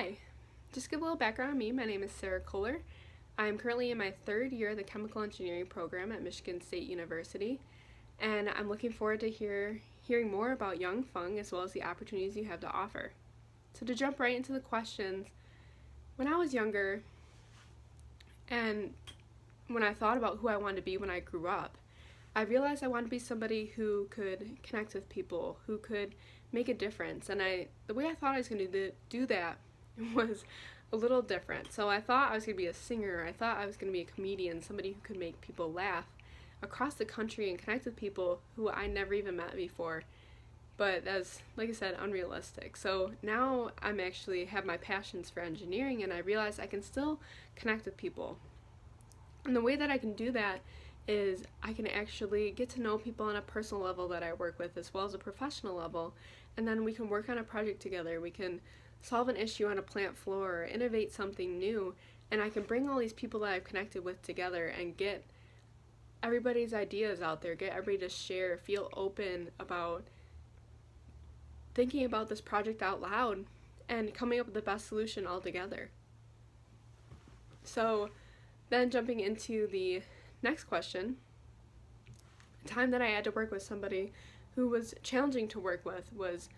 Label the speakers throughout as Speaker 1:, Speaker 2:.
Speaker 1: Hi, just to give a little background on me. My name is Sara Kolar. I'm currently in my third year of the chemical engineering program at Michigan State University, and I'm looking forward to hearing more about Yanfeng as well as the opportunities you have to offer. So to jump right into the questions, when I was younger and when I thought about who I wanted to be when I grew up, I realized I wanted to be somebody who could connect with people, who could make a difference. And the way I thought I was going to do that was a little different. So I thought I was going to be a singer. I thought I was going to be a comedian, somebody who could make people laugh across the country and connect with people who I never even met before. But that's, like I said, unrealistic. So now I'm actually have my passions for engineering, and I realize I can still connect with people. And the way that I can do that is I can actually get to know people on a personal level that I work with as well as a professional level, and then we can work on a project together. We can solve an issue on a plant floor or innovate something new, and I can bring all these people that I've connected with together and get everybody's ideas out there, get everybody to share, feel open about thinking about this project out loud and coming up with the best solution all together. So then jumping into the next question, the time that I had to work with somebody who was challenging to work with was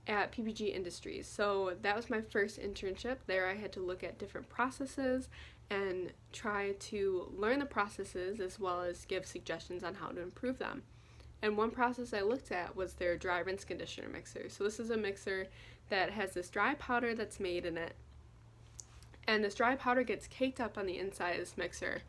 Speaker 1: at PPG Industries. So that was my first internship. There I had to look at different processes and try to learn the processes as well as give suggestions on how to improve them. And one process I looked at was their dry rinse conditioner mixer. So this is a mixer that has this dry powder that's made in it. And this dry powder gets caked up on the inside of this mixer.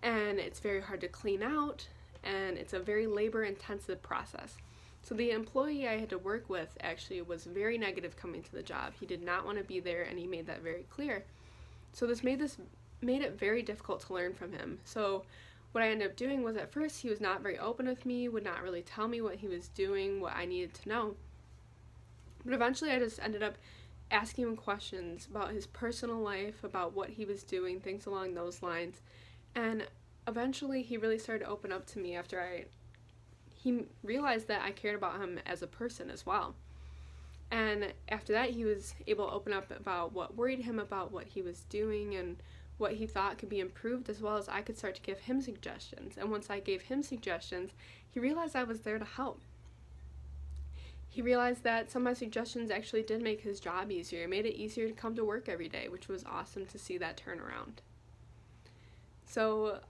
Speaker 1: And it's very hard to clean out, and it's a very labor-intensive process. So the employee I had to work with actually was very negative coming to the job. He did not want to be there, and he made that very clear. So this made it very difficult to learn from him. So what I ended up doing was, at first he was not very open with me, would not really tell me what he was doing, what I needed to know. But eventually I just ended up asking him questions about his personal life, about what he was doing, things along those lines. And eventually he really started to open up to me after he realized that I cared about him as a person as well. And after that, he was able to open up about what worried him about what he was doing and what he thought could be improved, as well as I could start to give him suggestions. And once I gave him suggestions, he realized I was there to help. He realized that some of my suggestions actually did make his job easier. It made it easier to come to work every day, which was awesome to see that turnaround. So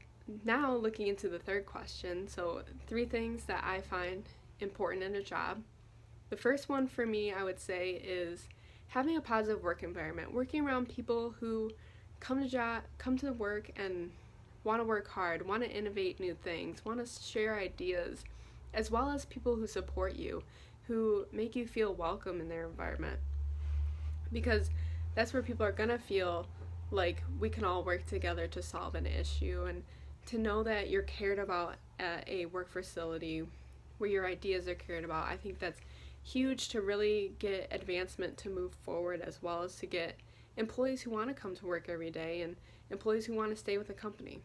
Speaker 1: now looking into the third question, so 3 things that I find important in a job. The first one for me, I would say, is having a positive work environment, working around people who come to work and want to work hard, want to innovate new things, want to share ideas, as well as people who support you, who make you feel welcome in their environment. Because that's where people are going to feel like we can all work together to solve an issue, and to know that you're cared about at a work facility where your ideas are cared about. I think that's huge to really get advancement to move forward, as well as to get employees who want to come to work every day and employees who want to stay with the company.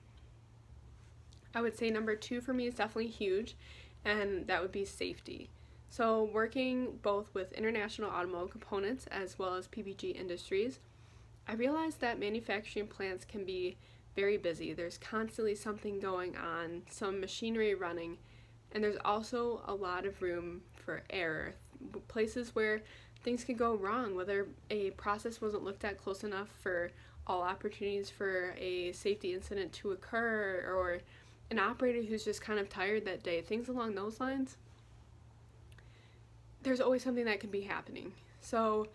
Speaker 1: I would say number 2 for me is definitely huge, and that would be safety. So working both with International Automotive Components as well as PPG Industries, I realized that manufacturing plants can be very busy. There's constantly something going on, some machinery running, and there's also a lot of room for error, places where things could go wrong, whether a process wasn't looked at close enough for all opportunities for a safety incident to occur, or an operator who's just kind of tired that day, things along those lines. There's always something that could be happening. So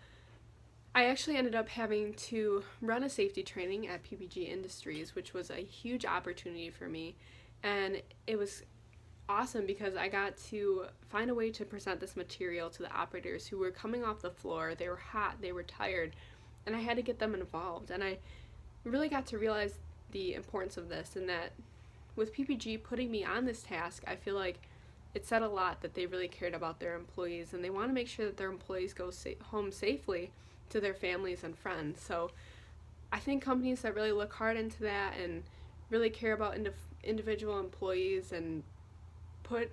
Speaker 1: I actually ended up having to run a safety training at PPG Industries, which was a huge opportunity for me, and it was awesome because I got to find a way to present this material to the operators who were coming off the floor. They were hot, they were tired, and I had to get them involved. And I really got to realize the importance of this, and that with PPG putting me on this task, I feel like it said a lot that they really cared about their employees, and they want to make sure that their employees go home safely to their families and friends. So I think companies that really look hard into that and really care about individual employees and put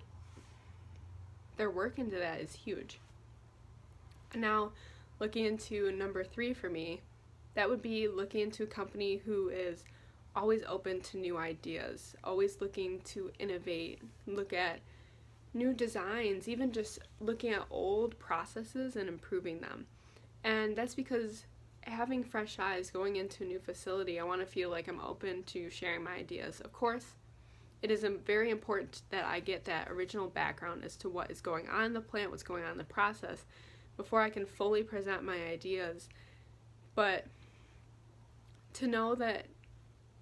Speaker 1: their work into that is huge. Now, looking into number 3 for me, that would be looking into a company who is always open to new ideas, always looking to innovate, look at new designs, even just looking at old processes and improving them. And that's because having fresh eyes going into a new facility, I want to feel like I'm open to sharing my ideas. Of course, it is very important that I get that original background as to what is going on in the plant, what's going on in the process, before I can fully present my ideas. But to know that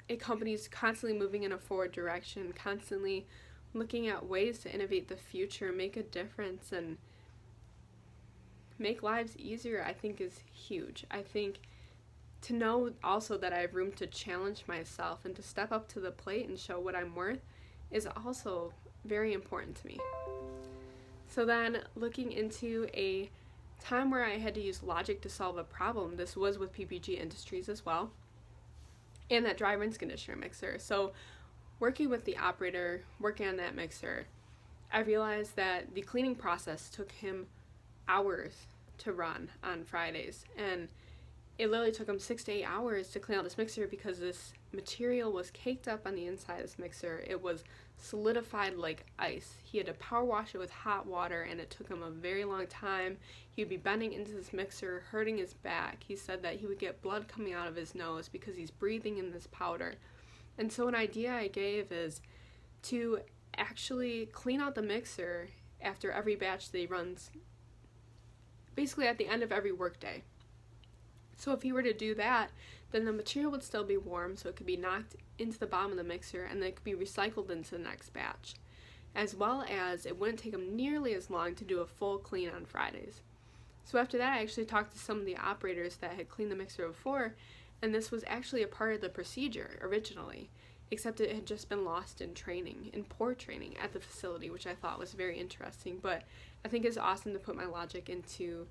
Speaker 1: a company is constantly moving in a forward direction, constantly looking at ways to innovate the future, make a difference, and make lives easier, I think is huge. I think to know also that I have room to challenge myself and to step up to the plate and show what I'm worth is also very important to me. So then looking into a time where I had to use logic to solve a problem, this was with PPG Industries as well, and that dry rinse conditioner mixer. So working with the operator, working on that mixer, I realized that the cleaning process took him hours to run on Fridays, and it literally took him 6 to 8 hours to clean out this mixer because this material was caked up on the inside of this mixer. It was solidified like ice. He had to power wash it with hot water, and it took him a very long time. He would be bending into this mixer, hurting his back. He said that he would get blood coming out of his nose because he's breathing in this powder. And so an idea I gave is to actually clean out the mixer after every batch that he runs, basically at the end of every workday. So if he were to do that, then the material would still be warm, so it could be knocked into the bottom of the mixer, and then it could be recycled into the next batch. As well as it wouldn't take him nearly as long to do a full clean on Fridays. So after that, I actually talked to some of the operators that had cleaned the mixer before, and this was actually a part of the procedure originally, except it had just been lost in training, in poor training at the facility, which I thought was very interesting. But I think it's awesome to put my logic into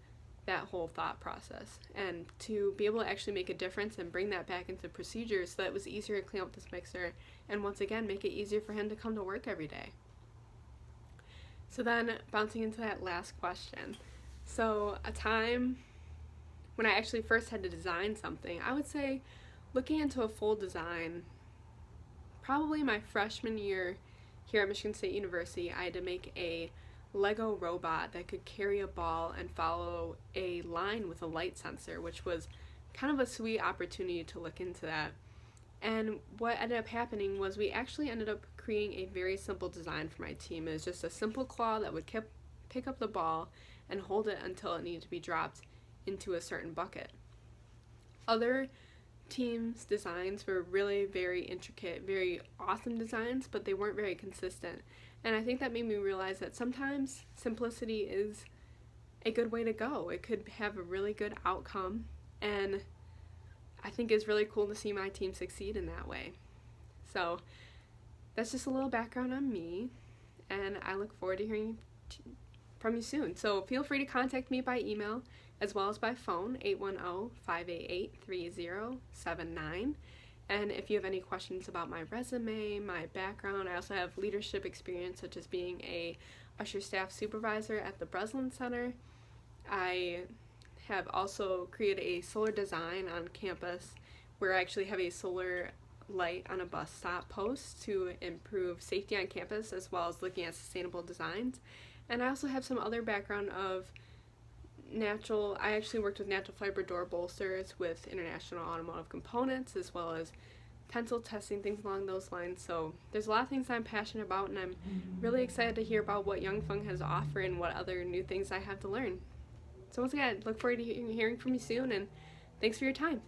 Speaker 1: that whole thought process and to be able to actually make a difference and bring that back into procedures so that it was easier to clean up this mixer and once again make it easier for him to come to work every day. So then bouncing into that last question. So a time when I actually first had to design something, I would say looking into a full design, probably my freshman year here at Michigan State University, I had to make a Lego robot that could carry a ball and follow a line with a light sensor, which was kind of a sweet opportunity to look into that. And what ended up happening was we actually ended up creating a very simple design for my team. It was just a simple claw that would pick up the ball and hold it until it needed to be dropped into a certain bucket. Other teams' designs were really very intricate, very awesome designs, but they weren't very consistent. And I think that made me realize that sometimes simplicity is a good way to go. It could have a really good outcome, and I think it's really cool to see my team succeed in that way. So that's just a little background on me, and I look forward to hearing from you soon. So feel free to contact me by email as well as by phone, 810-588-3079. And if you have any questions about my resume, my background, I also have leadership experience, such as being a usher staff supervisor at the Breslin Center. I have also created a solar design on campus where I actually have a solar light on a bus stop post to improve safety on campus, as well as looking at sustainable designs. And I also have some other background of I actually worked with natural fiber door bolsters with International Automotive Components, as well as tensile testing, things along those lines. So there's a lot of things I'm passionate about, and I'm really excited to hear about what Yanfeng has to offer and what other new things I have to learn. So once again, look forward to hearing from you soon, and thanks for your time.